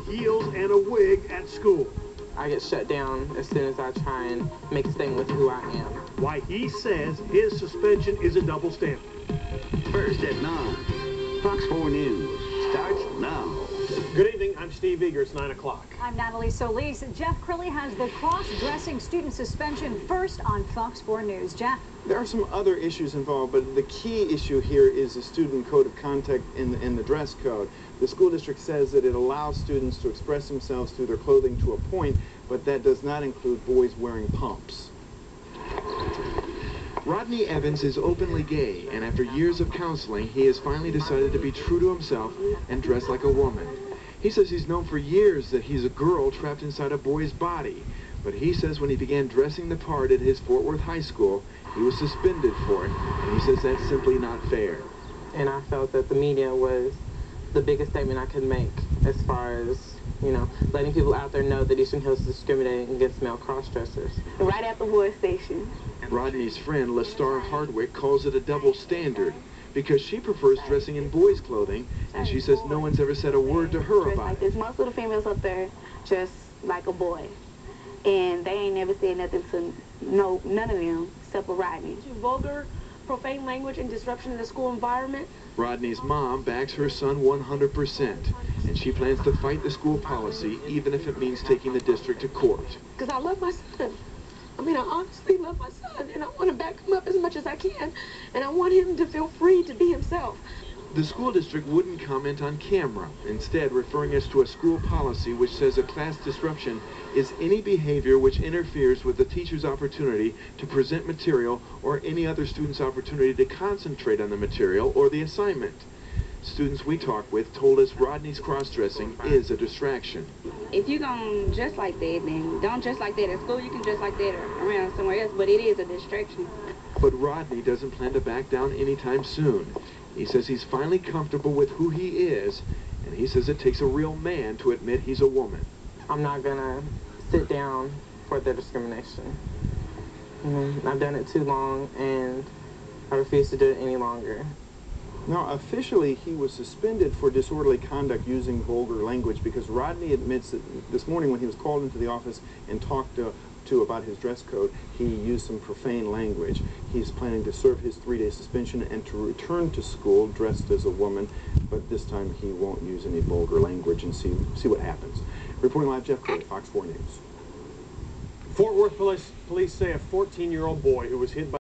heels and a wig at school. I get shut down as soon as I try and make a statement with who I am. Why he says his suspension is a double standard. First at 9. Fox 4 News starts now. Good evening, I'm Steve Eager. It's 9 o'clock. I'm Natalie Solis. Jeff Crilly has the cross-dressing student suspension first on Fox 4 News. Jeff. There are some other issues involved, but the key issue here is the student code of conduct in the dress code. The school district says that it allows students to express themselves through their clothing to a point, but that does not include boys wearing pumps. Rodney Evans is openly gay, and after years of counseling, he has finally decided to be true to himself and dress like a woman. He says he's known for years that he's a girl trapped inside a boy's body, but he says when he began dressing the part at his Fort Worth high school, he was suspended for it, and he says that's simply not fair. And I felt that the media was the biggest statement I could make as far as, you know, letting people out there know that Eastern Hills is discriminating against male cross-dressers. Right at the Wood Station. Rodney's friend, LaStar Hardwick, calls it a double standard because she prefers dressing in boys' clothing, and she says no one's ever said a word to her about it. Most of the females up there dress like a boy, and they ain't never said nothing to none of them except for Rodney. Vulgar, profane language and disruption in the school environment. Rodney's mom backs her son 100%, and she plans to fight the school policy even if it means taking the district to court. Because I love my son. I mean, I honestly love my son, and I want to back him up as much as I can, and I want him to feel free to be himself. The school district wouldn't comment on camera, instead referring us to a school policy which says a class disruption is any behavior which interferes with the teacher's opportunity to present material or any other student's opportunity to concentrate on the material or the assignment. Students we talked with told us Rodney's cross-dressing is a distraction. If you're going to dress like that, then don't dress like that at school. You can dress like that around somewhere else, but it is a distraction. But Rodney doesn't plan to back down anytime soon. He says he's finally comfortable with who he is, and he says it takes a real man to admit he's a woman. I'm not going to sit down for the discrimination. I've done it too long, and I refuse to do it any longer. Now, officially, he was suspended for disorderly conduct using vulgar language because Rodney admits that this morning when he was called into the office and talked to about his dress code, he used some profane language. He's planning to serve his 3-day suspension and to return to school dressed as a woman, but this time he won't use any vulgar language and see what happens. Reporting live, Jeff Crilly, Fox 4 News. Fort Worth police say a 14-year-old boy who was hit by